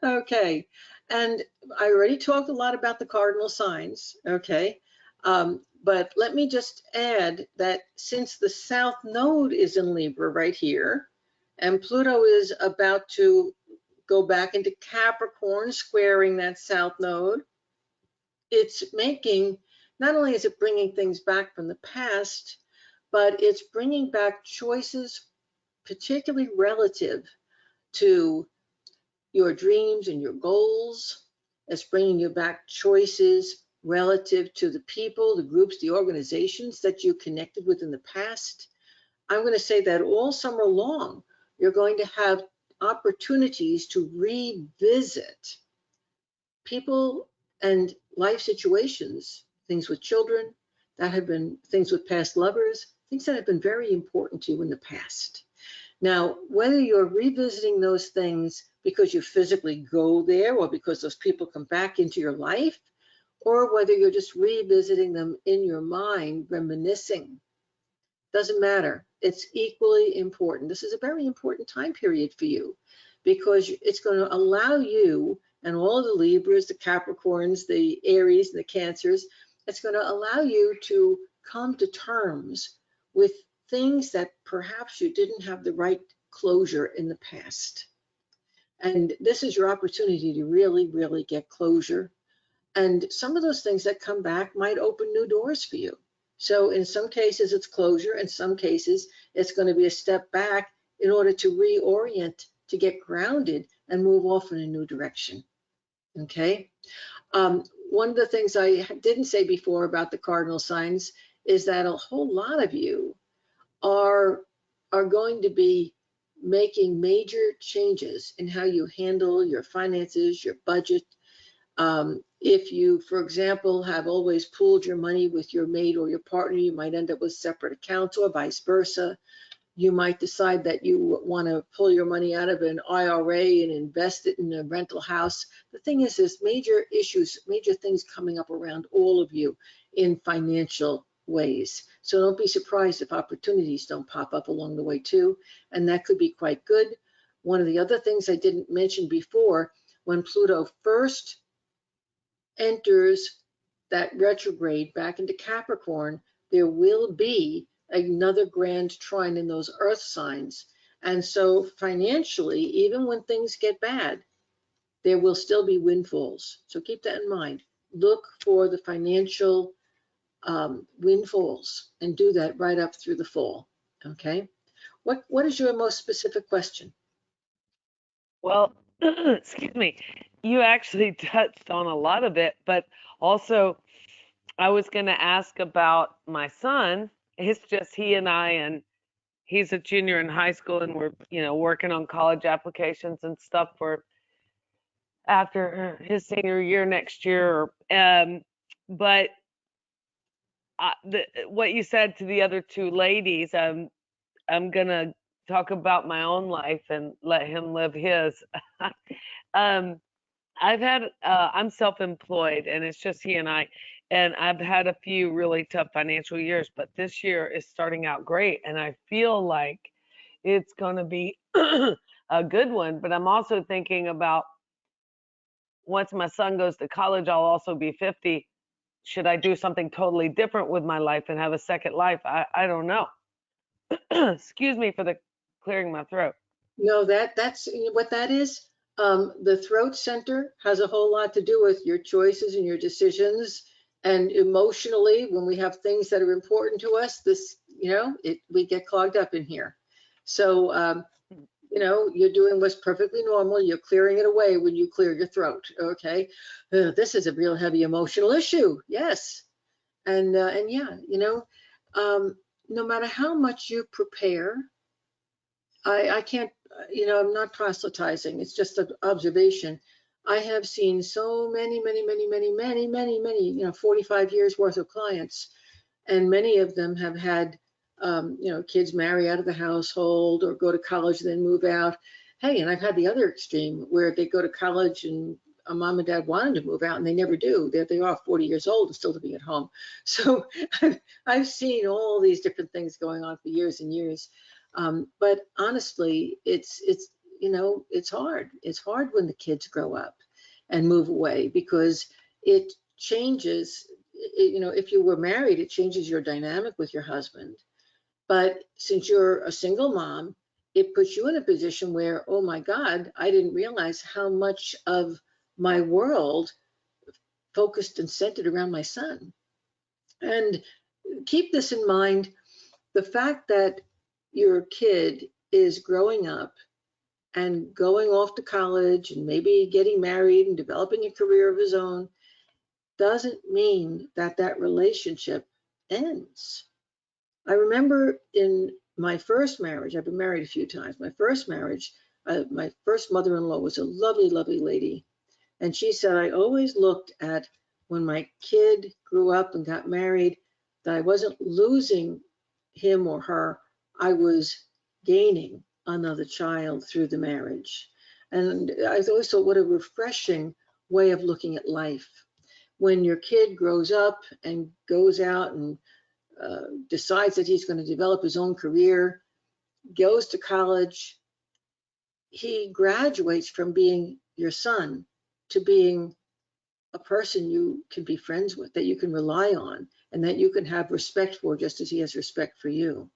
Okay. And I already talked a lot about the cardinal signs. Okay. But let me just add that since the South Node is in Libra right here, and Pluto is about to go back into Capricorn, squaring that South Node, it's making, not only is it bringing things back from the past, but it's bringing back choices, particularly relative to your dreams and your goals. It's bringing you back choices relative to the people, the groups, the organizations that you connected with in the past. I'm going to say that all summer long, you're going to have opportunities to revisit people and life situations, things with children that have been, things with past lovers, things that have been very important to you in the past. Now, whether you're revisiting those things because you physically go there or because those people come back into your life, or whether you're just revisiting them in your mind, reminiscing, doesn't matter. It's equally important. This is a very important time period for you because it's going to allow you and all the Libras, the Capricorns, the Aries, and the Cancers, it's going to allow you to come to terms with things that perhaps you didn't have the right closure in the past. And this is your opportunity to really, really get closure. And some of those things that come back might open new doors for you. So in some cases it's closure, in some cases it's going to be a step back in order to reorient, to get grounded and move off in a new direction. Okay. One of the things I didn't say before about the cardinal signs is that a whole lot of you are going to be making major changes in how you handle your finances, your budget. If you, for example, have always pooled your money with your mate or your partner, you might end up with separate accounts or vice versa. You might decide that you want to pull your money out of an IRA and invest it in a rental house. The thing is, there's major issues, major things coming up around all of you in financial ways. So don't be surprised if opportunities don't pop up along the way too, and that could be quite good. One of the other things I didn't mention before, when Pluto first enters that retrograde back into Capricorn, there will be another grand trine in those earth signs. And so financially, even when things get bad, there will still be windfalls. So keep that in mind. Look for the financial windfalls and do that right up through the fall. Okay. What is your most specific question? Well, excuse me, you actually touched on a lot of it, but also I was going to ask about my son. It's just he and I, and he's a junior in high school, and we're, working on college applications and stuff for after his senior year next year. But what you said to the other two ladies, I'm gonna talk about my own life and let him live his. I'm self-employed, and it's just he and I've had a few really tough financial years, but this year is starting out great, and I feel like it's gonna be a good one. But I'm also thinking about once my son goes to college, I'll also be 50. Should I do something totally different with my life and have a second life? I don't know. Excuse me for the clearing my throat. No, that's what that is. The throat center has a whole lot to do with your choices and your decisions. And emotionally, when we have things that are important to us, we get clogged up in here. So, you're doing what's perfectly normal. You're clearing it away when you clear your throat. Okay. This is a real heavy emotional issue. Yes. And yeah, no matter how much you prepare, I can't, I'm not proselytizing. It's just an observation. I have seen so many, 45 years worth of clients, and many of them have had, kids marry out of the household or go to college and then move out. Hey, and I've had the other extreme where they go to college and a mom and dad wanted to move out and they never do. They are 40 years old and still living at home. So I've seen all these different things going on for years and years. But honestly, it's hard. It's hard when the kids grow up and move away because it changes, if you were married, it changes your dynamic with your husband. But since you're a single mom, it puts you in a position where, oh my God, I didn't realize how much of my world focused and centered around my son. And keep this in mind, the fact that your kid is growing up and going off to college and maybe getting married and developing a career of his own doesn't mean that that relationship ends. I remember in my first marriage, I've been married a few times, my first marriage, my first mother-in-law was a lovely, lovely lady. And she said, I always looked at when my kid grew up and got married, that I wasn't losing him or her, I was gaining another child through the marriage. And I always thought what a refreshing way of looking at life. When your kid grows up and goes out and decides that he's going to develop his own career, goes to college, he graduates from being your son to being a person you can be friends with, that you can rely on, and that you can have respect for just as he has respect for you.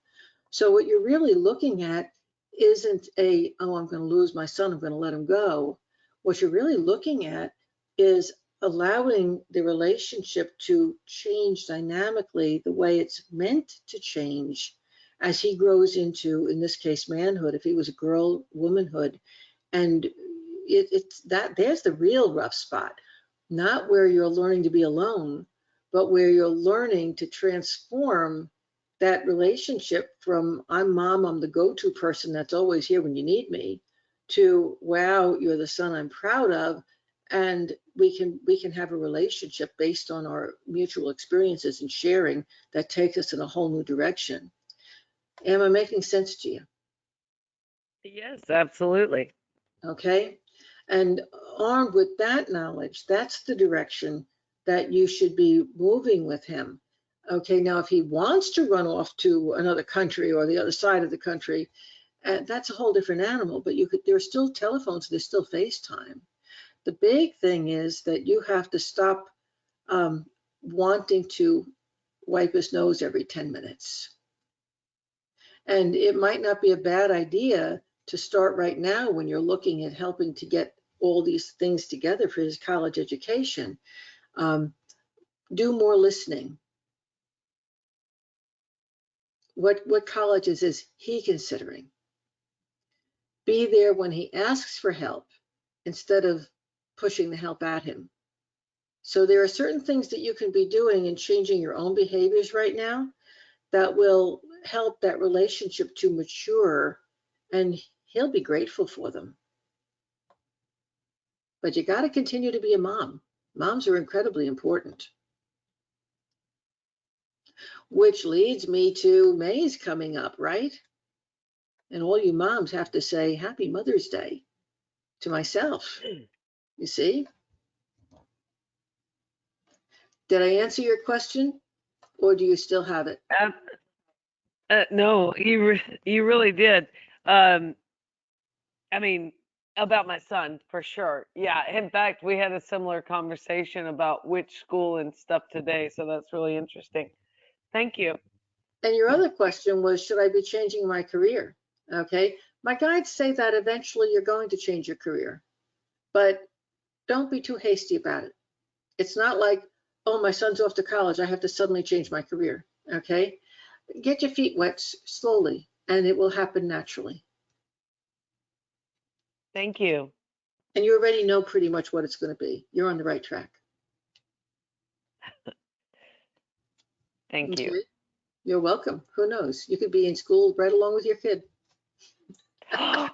So what you're really looking at isn't I'm going to lose my son, I'm going to let him go. What you're really looking at is, allowing the relationship to change dynamically the way it's meant to change as he grows into, in this case, manhood. If he was a girl, womanhood. And it's that there's the real rough spot, not where you're learning to be alone, but where you're learning to transform that relationship from I'm mom, I'm the go-to person that's always here when you need me, to wow, you're the son I'm proud of, and we can have a relationship based on our mutual experiences and sharing that takes us in a whole new direction. Am I making sense to you? Yes, absolutely. Okay. And armed with that knowledge, that's the direction that you should be moving with him. Okay. Now, if he wants to run off to another country or the other side of the country, that's a whole different animal. But there's still telephones, there's still FaceTime. The big thing is that you have to stop wanting to wipe his nose every 10 minutes. And it might not be a bad idea to start right now when you're looking at helping to get all these things together for his college education. Do more listening. What colleges is he considering? Be there when he asks for help instead of pushing the help at him. So there are certain things that you can be doing and changing your own behaviors right now that will help that relationship to mature, and he'll be grateful for them. But you got to continue to be a mom. Moms are incredibly important. Which leads me to May's coming up, right? And all you moms have to say Happy Mother's Day to myself. You see? Did I answer your question, or do you still have it? No, you really did. I mean, about my son for sure. Yeah. In fact, we had a similar conversation about which school and stuff today, so that's really interesting. Thank you. And your other question was, should I be changing my career? Okay. My guides say that eventually you're going to change your career, but don't be too hasty about it. It's not like, oh, my son's off to college, I have to suddenly change my career. Okay. Get your feet wet slowly, and it will happen naturally. Thank you. And you already know pretty much what it's going to be. You're on the right track. Thank you. Okay. You're welcome. Who knows? You could be in school right along with your kid. I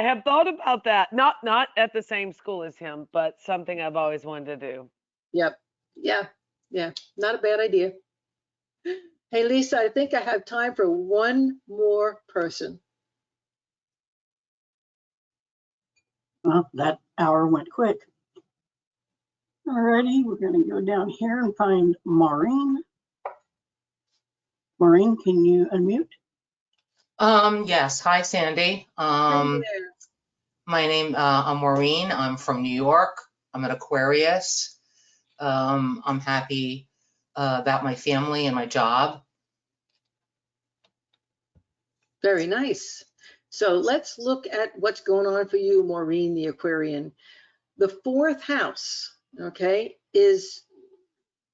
have thought about that. Not at the same school as him, but something I've always wanted to do. Yep. Yeah. Yeah. Not a bad idea. Hey, Lisa, I think I have time for one more person. Well, that hour went quick. Alrighty, we're going to go down here and find Maureen. Maureen, can you unmute? Yes. Hi, Sandy. Hey there. My name, I'm Maureen. I'm from New York. I'm an Aquarius. I'm happy about my family and my job. Very nice. So let's look at what's going on for you, Maureen, the Aquarian. The fourth house, okay, is,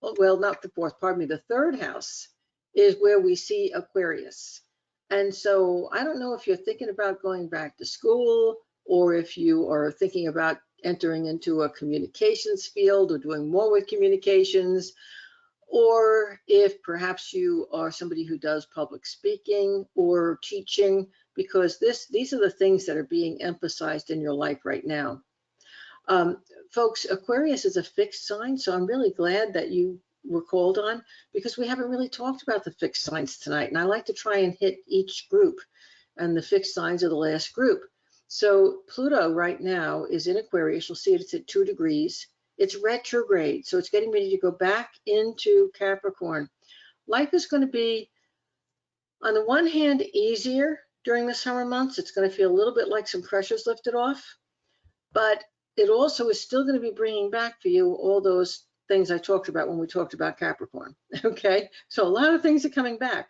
well, not the fourth, pardon me, the third house is where we see Aquarius. And so I don't know if you're thinking about going back to school, or if you are thinking about entering into a communications field or doing more with communications, or if perhaps you are somebody who does public speaking or teaching, because these are the things that are being emphasized in your life right now. Folks, Aquarius is a fixed sign, so I'm really glad that you were called on, because we haven't really talked about the fixed signs tonight, and I like to try and hit each group, and the fixed signs are the last group. So Pluto right now is in Aquarius. You'll see it's at 2 degrees. It's retrograde, so it's getting ready to go back into Capricorn. Life is going to be, on the one hand, easier during the summer months. It's going to feel a little bit like some pressure's lifted off, but it also is still going to be bringing back for you all those things I talked about when we talked about Capricorn. Okay, so a lot of things are coming back,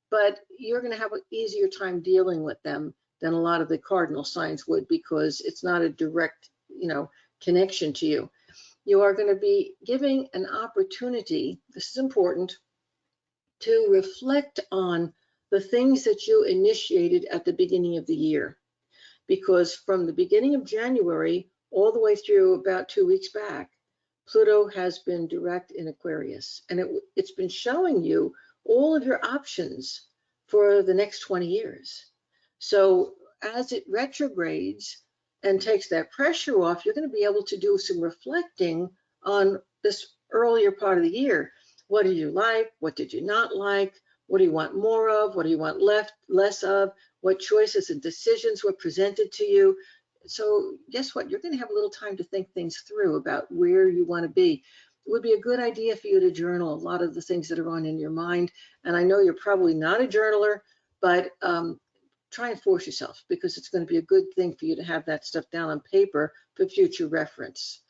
but you're going to have an easier time dealing with them than a lot of the cardinal signs would, because it's not a direct, connection to you. You are going to be giving an opportunity, this is important, to reflect on the things that you initiated at the beginning of the year. Because from the beginning of January all the way through about 2 weeks back, Pluto has been direct in Aquarius, and it's been showing you all of your options for the next 20 years. So as it retrogrades and takes that pressure off, you're going to be able to do some reflecting on this earlier part of the year. What did you like? What did you not like? What do you want more of? What do you want less of? What choices and decisions were presented to you? So guess what? You're going to have a little time to think things through about where you want to be. It would be a good idea for you to journal a lot of the things that are on in your mind. And I know you're probably not a journaler, but try and force yourself, because it's going to be a good thing for you to have that stuff down on paper for future reference.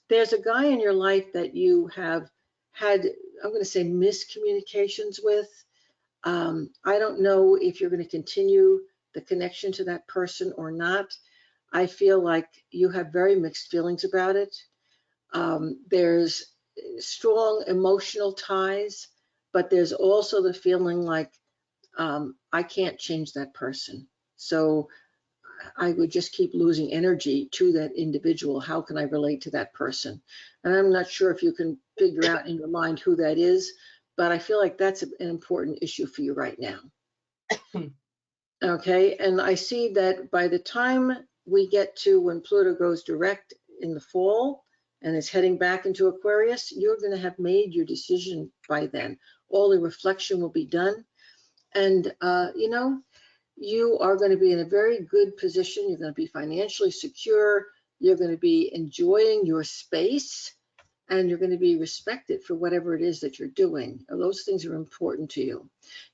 There's a guy in your life that you have had, I'm going to say, miscommunications with. I don't know if you're going to continue the connection to that person or not. I feel like you have very mixed feelings about it. There's strong emotional ties, but there's also the feeling like I can't change that person. So I would just keep losing energy to that individual. How can I relate to that person? And I'm not sure if you can figure out in your mind who that is, but I feel like that's an important issue for you right now. Okay, and I see that by the time we get to when Pluto goes direct in the fall and is heading back into Aquarius, you're going to have made your decision by then. All the reflection will be done. And, you know, you are going to be in a very good position. You're going to be financially secure. You're going to be enjoying your space, and you're going to be respected for whatever it is that you're doing. Those things are important to you.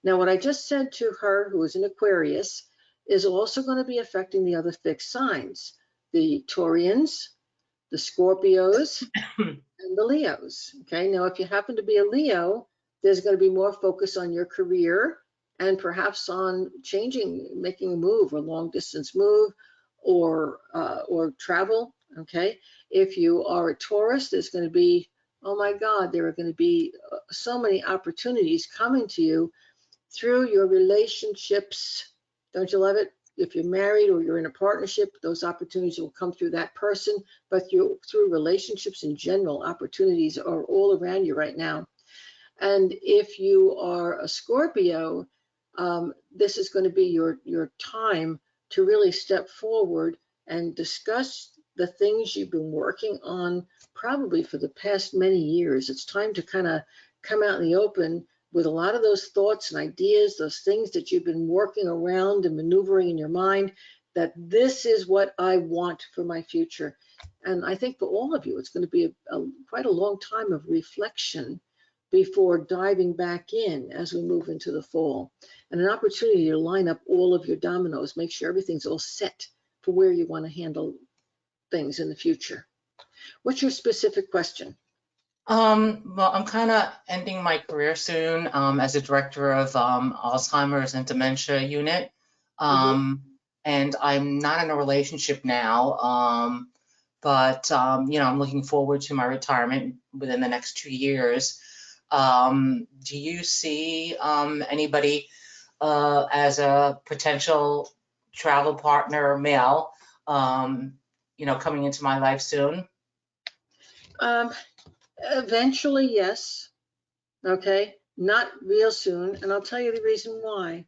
Now, what I just said to her, who is in Aquarius, is also going to be affecting the other fixed signs, the Taurians, the Scorpios, and the Leos. Okay, now if you happen to be a Leo, there's going to be more focus on your career and perhaps on changing, making a move, a long distance move, or travel. Okay, if you are a Taurus, there's going to be, oh my God, there are going to be so many opportunities coming to you through your relationships. Don't you love it? If you're married or you're in a partnership, those opportunities will come through that person, but through relationships in general, opportunities are all around you right now. And if you are a Scorpio, this is going to be your time to really step forward and discuss the things you've been working on probably for the past many years. It's time to kind of come out in the open with a lot of those thoughts and ideas, those things that you've been working around and maneuvering in your mind, that this is what I want for my future. And I think for all of you, it's going to be quite a long time of reflection before diving back in as we move into the fall, and an opportunity to line up all of your dominoes, make sure everything's all set for where you want to handle things in the future. What's your specific question? Well, I'm kind of ending my career soon as a director of Alzheimer's and dementia unit. And I'm not in a relationship now, but you know, I'm looking forward to my retirement within the next 2 years. Do you see anybody as a potential travel partner, male, you know, coming into my life soon? Eventually, yes. Okay, not real soon, and I'll tell you the reason why.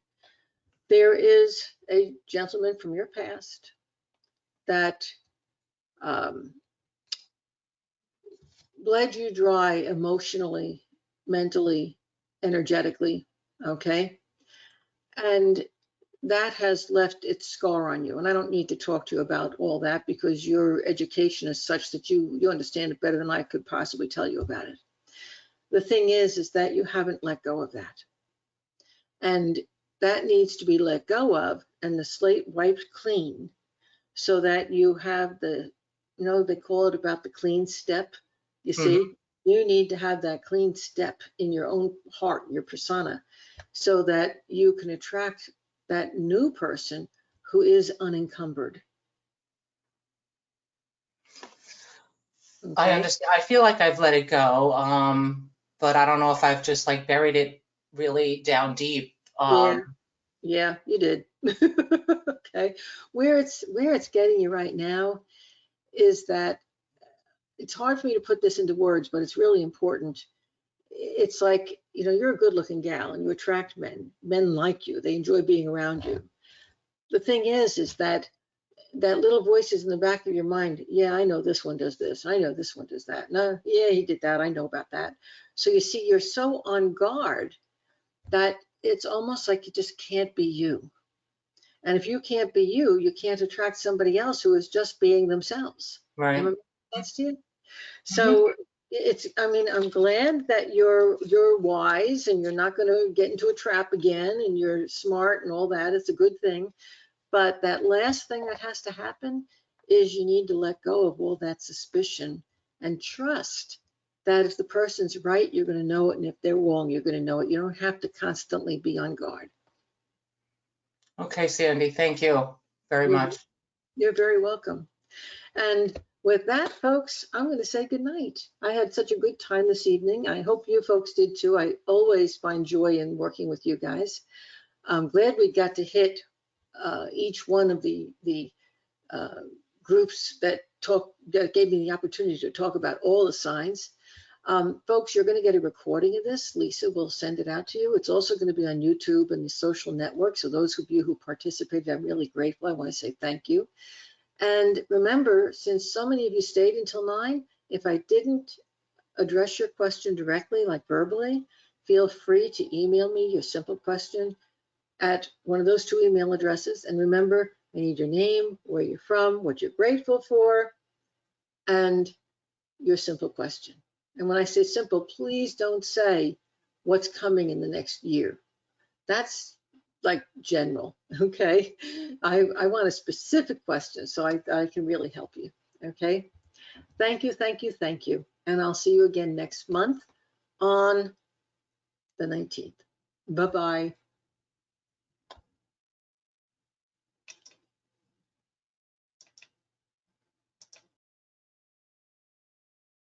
There is a gentleman from your past that bled you dry emotionally, mentally, energetically, okay? And that has left its scar on you. And I don't need to talk to you about all that, because your education is such that you understand it better than I could possibly tell you about it. The thing is that you haven't let go of that. And that needs to be let go of and the slate wiped clean, so that you have the, you know, they call it about the clean step. You see, you need to have that clean step in your own heart, your persona, so that you can attract that new person who is unencumbered. I Okay? understand. I feel like I've let it go, but I don't know if I've just like buried it really down deep. Yeah, yeah, you did. Okay. Where it's getting you right now is that it's hard for me to put this into words, but it's really important. It's like, you're a good looking gal and you attract men. Men like you. They enjoy being around you. The thing is that little voices in the back of your mind. Yeah, I know this one does this. I know this one does that. No, yeah, he did that. I know about that. So you see, you're so on guard that it's almost like you just can't be you. And if you can't be you, you can't attract somebody else who is just being themselves. Am I Right. making sense to you? Mhm. So I mean, I'm glad that you're wise and you're not going to get into a trap again and you're smart and all that. It's a good thing. But that last thing that has to happen is you need to let go of all that suspicion and trust that if the person's right, you're going to know it. And if they're wrong, you're going to know it. You don't have to constantly be on guard. Okay, Sandy, thank you very You're, much. you're very welcome. And with that, folks, I'm going to say good night. I had such a good time this evening. I hope you folks did too. I always find joy in working with you guys. I'm glad we got to hit each one of the uh, groups that gave me the opportunity to talk about all the signs. Folks, you're going to get a recording of this. Lisa will send it out to you. It's also going to be on YouTube and the social networks. So those of you who participated, I'm really grateful. I want to say thank you. And remember, since so many of you stayed until 9, if I didn't address your question directly, like verbally, feel free to email me your simple question at one of those 2 email addresses. And remember, I need your name, where you're from, what you're grateful for, and your simple question. And when I say simple, please don't say what's coming in the next year. That's like general, okay? I want a specific question so I can really help you, okay? Thank you, thank you, thank you. And I'll see you again next month on the 19th. Bye-bye.